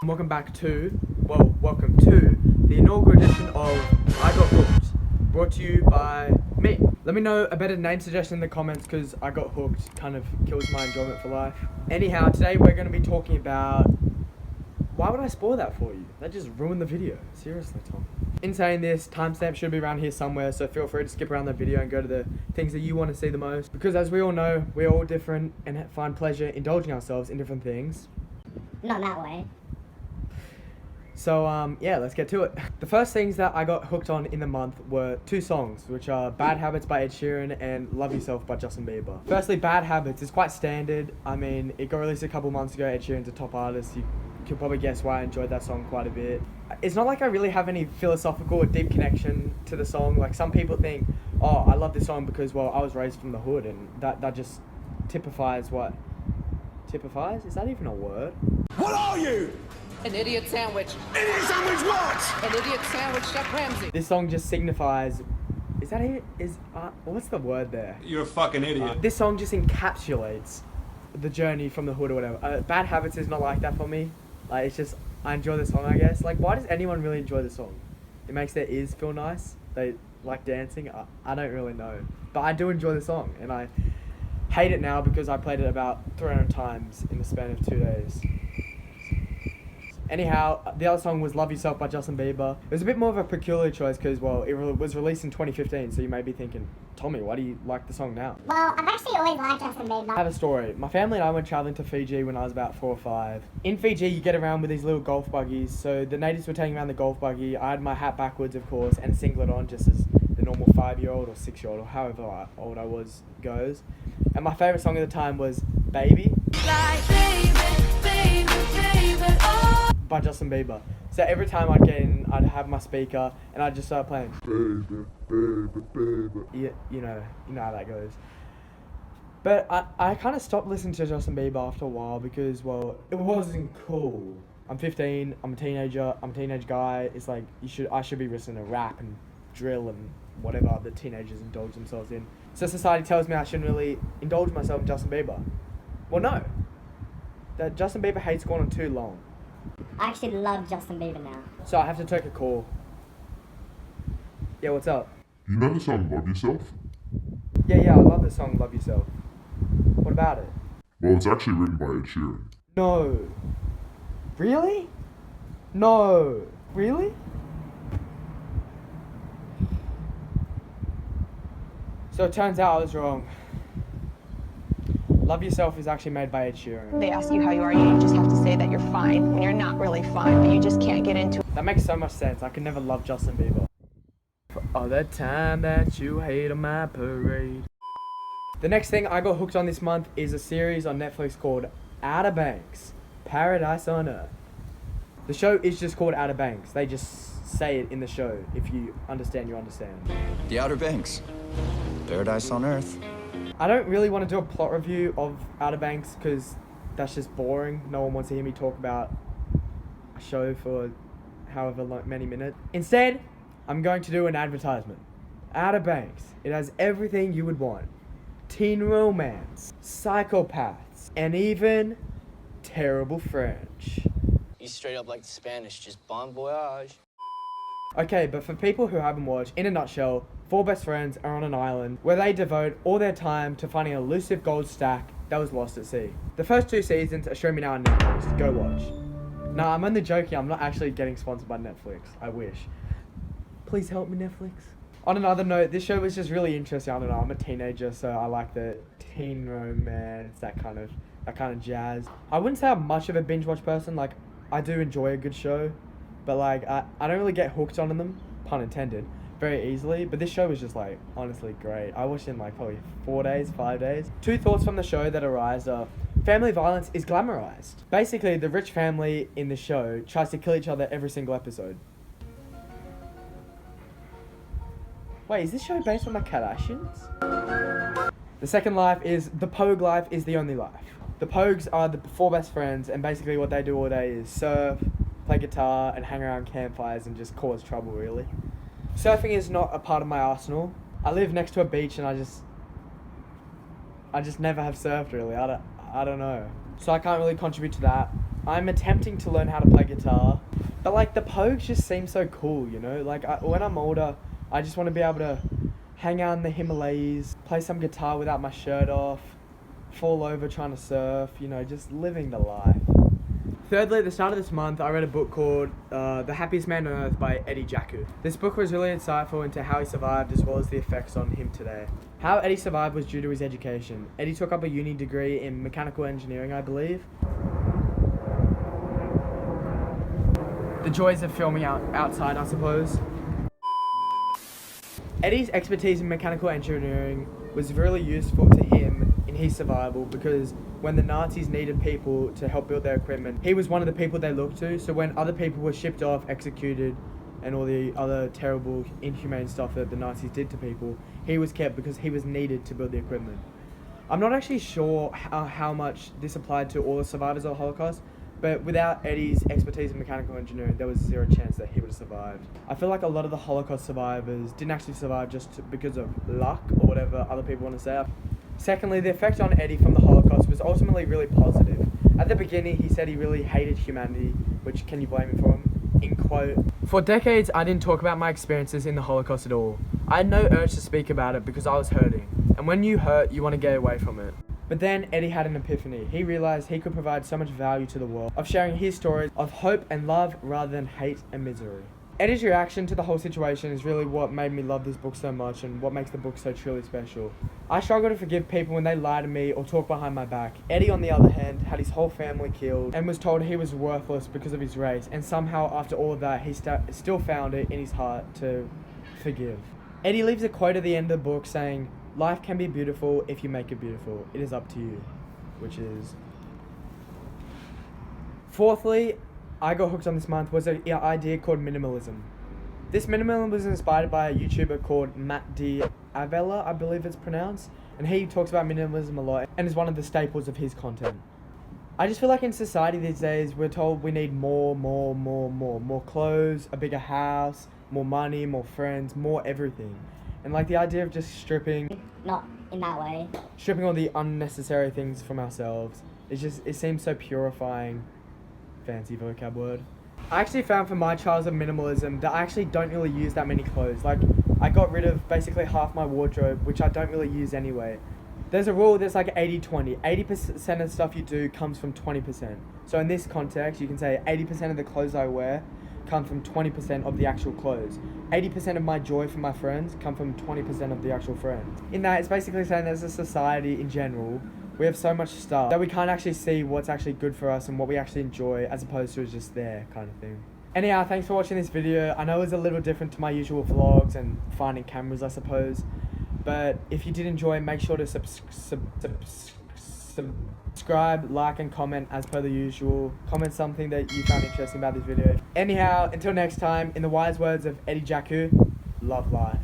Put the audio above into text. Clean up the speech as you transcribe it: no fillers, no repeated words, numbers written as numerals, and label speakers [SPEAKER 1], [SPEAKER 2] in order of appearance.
[SPEAKER 1] Welcome to the inaugural edition of I Got Hooked, brought to you by me. Let me know a better name suggestion in the comments, because I Got Hooked kind of kills my enjoyment for life. Anyhow, today we're going to be talking about... Why would I spoil that for you? That just ruined the video. Seriously, Tom. In saying this, timestamp should be around here somewhere, so feel free to skip around the video and go to the things that you want to see the most. Because as we all know, we're all different and find pleasure indulging ourselves in different things.
[SPEAKER 2] Not that way.
[SPEAKER 1] So, yeah, let's get to it. The first things that I got hooked on in the month were two songs, which are Bad Habits by Ed Sheeran and Love Yourself by Justin Bieber. Firstly, Bad Habits is quite standard. I mean, it got released a couple months ago. Ed Sheeran's a top artist. You can probably guess why I enjoyed that song quite a bit. It's not like I really have any philosophical or deep connection to the song. Like, some people think, oh, I love this song because, well, I was raised from the hood, and that just typifies what... Typifies? Is that even a word?
[SPEAKER 3] What are you?
[SPEAKER 4] An idiot sandwich.
[SPEAKER 3] Idiot sandwich what?
[SPEAKER 4] An idiot sandwich, Chef Ramsay.
[SPEAKER 1] This song just signifies... Is that it? What's the word there?
[SPEAKER 3] You're a fucking idiot.
[SPEAKER 1] This song just encapsulates the journey from the hood or whatever. Bad Habits is not like that for me. Like, it's just... I enjoy the song, I guess. Like, why does anyone really enjoy the song? It makes their ears feel nice. They like dancing. I don't really know. But I do enjoy the song. And I hate it now because I played it about 300 times in the span of 2 days. Anyhow, the other song was Love Yourself by Justin Bieber. It was a bit more of a peculiar choice because, well, it was released in 2015, so you may be thinking, Tommy, why do you like the song now?
[SPEAKER 2] Well, I've actually always liked Justin Bieber.
[SPEAKER 1] I have a story. My family and I went travelling to Fiji when I was about 4 or 5. In Fiji, you get around with these little golf buggies, so the natives were taking around the golf buggy. I had my hat backwards, of course, and a singlet on, just as the normal 5-year-old or 6-year-old or however old I was goes. And my favourite song at the time was Baby.
[SPEAKER 5] Like baby, baby, baby, oh.
[SPEAKER 1] By Justin Bieber. So every time I'd get in, I'd have my speaker and I'd just start playing Baby, Baby, Baby. You know how that goes. But I kind of stopped listening to Justin Bieber after a while because, well, it wasn't cool. I'm 15, I'm a teenager, I'm a teenage guy. It's like I should be listening to rap and drill and whatever the teenagers indulge themselves in. So society tells me I shouldn't really indulge myself in Justin Bieber. Well, no. That Justin Bieber hate's gone on too long.
[SPEAKER 2] I actually love Justin Bieber now.
[SPEAKER 1] So I have to take a call. Yeah, what's up?
[SPEAKER 6] You know the song Love Yourself?
[SPEAKER 1] Yeah, I love the song Love Yourself. What about it?
[SPEAKER 6] Well, it's actually written by Ed Sheeran.
[SPEAKER 1] No. Really? No. Really? So it turns out I was wrong. Love Yourself is actually made by Ed Sheeran.
[SPEAKER 7] They ask you how you are, you just have to say that you're fine when you're not really fine, but you just can't get into it.
[SPEAKER 1] That makes so much sense. I could never love Justin Bieber. For all the time that you hate on my parade. The next thing I got hooked on this month is a series on Netflix called Outer Banks, Paradise on Earth. The show is just called Outer Banks. They just say it in the show. If you understand, you understand.
[SPEAKER 8] The Outer Banks. Paradise on Earth.
[SPEAKER 1] I don't really want to do a plot review of Outer Banks because that's just boring. No one wants to hear me talk about a show for however many minutes. Instead, I'm going to do an advertisement. Outer Banks. It has everything you would want. Teen romance, psychopaths, and even terrible French.
[SPEAKER 9] You straight up like the Spanish, just bon voyage.
[SPEAKER 1] Okay, but for people who haven't watched, in a nutshell, 4 best friends are on an island where they devote all their time to finding an elusive gold stack that was lost at sea. The first 2 seasons are streaming now on Netflix. Go watch. Nah, I'm only joking. I'm not actually getting sponsored by Netflix. I wish. Please help me, Netflix. On another note, this show was just really interesting. I don't know. I'm a teenager, so I like the teen romance, that kind of jazz. I wouldn't say I'm much of a binge watch person. Like, I do enjoy a good show, but like I don't really get hooked on them, pun intended, very easily. But this show was just like honestly great. I watched it in like probably 4 days, 5 days. 2 thoughts from the show that arise are: family violence is glamorized. Basically, the rich family in the show tries to kill each other every single episode. Wait, is this show based on the Kardashians? The second life is the Pogue life is the only life. The Pogues are the 4 best friends, and basically what they do all day is surf, play guitar, and hang around campfires and just cause trouble, really. Surfing is not a part of my arsenal. I live next to a beach and I just never have surfed, really. I don't know. So I can't really contribute to that. I'm attempting to learn how to play guitar, but like the Pogues just seem so cool, you know? Like when I'm older, I just want to be able to hang out in the Himalayas, play some guitar without my shirt off, fall over trying to surf, you know, just living the life. Thirdly, at the start of this month, I read a book called The Happiest Man on Earth by Jaku. This book was really insightful into how he survived as well as the effects on him today. How Eddie survived was due to his education. Eddie took up a uni degree in mechanical engineering, I believe. The joys of filming outside, I suppose. Eddie's expertise in mechanical engineering was really useful to him in his survival because when the Nazis needed people to help build their equipment, he was one of the people they looked to. So when other people were shipped off, executed, and all the other terrible, inhumane stuff that the Nazis did to people, he was kept because he was needed to build the equipment. I'm not actually sure how much this applied to all the survivors of the Holocaust, but without Eddie's expertise in mechanical engineering, there was zero chance that he would have survived. I feel like a lot of the Holocaust survivors didn't actually survive just because of luck or whatever other people want to say. Secondly, the effect on Eddie from the Holocaust was ultimately really positive. At the beginning, he said he really hated humanity, which can you blame him for him? In quote, "For decades, I didn't talk about my experiences in the Holocaust at all. I had no urge to speak about it because I was hurting. And when you hurt, you want to get away from it." But then Eddie had an epiphany. He realized he could provide so much value to the world of sharing his stories of hope and love rather than hate and misery. Eddie's reaction to the whole situation is really what made me love this book so much and what makes the book so truly special. I struggle to forgive people when they lie to me or talk behind my back. Eddie, on the other hand, had his whole family killed and was told he was worthless because of his race, and somehow after all of that, he still found it in his heart to forgive. Eddie leaves a quote at the end of the book saying, "Life can be beautiful if you make it beautiful. It is up to you," which is... Fourthly, I got hooked on this month was an idea called minimalism. This minimalism was inspired by a YouTuber called Matt D'Avella, I believe it's pronounced, and he talks about minimalism a lot and is one of the staples of his content. I just feel like in society these days we're told we need more clothes, a bigger house, more money, more friends, more everything. And like the idea of just stripping
[SPEAKER 2] Not in that way.
[SPEAKER 1] all the unnecessary things from ourselves, it seems so purifying. Fancy vocab word. I actually found for my trials of minimalism that I actually don't really use that many clothes. Like, I got rid of basically half my wardrobe, which I don't really use anyway. There's a rule that's like 80-20. 80% of the stuff you do comes from 20%. So in this context, you can say 80% of the clothes I wear come from 20% of the actual clothes. 80% of my joy from my friends come from 20% of the actual friends. In that, it's basically saying that as a society in general, we have so much stuff that we can't actually see what's actually good for us and what we actually enjoy as opposed to it's just there kind of thing. Anyhow, thanks for watching this video. I know it was a little different to my usual vlogs and finding cameras, I suppose. But if you did enjoy, make sure to subscribe, like and comment as per the usual. Comment something that you found interesting about this video. Anyhow, until next time, in the wise words of Jaku, love life.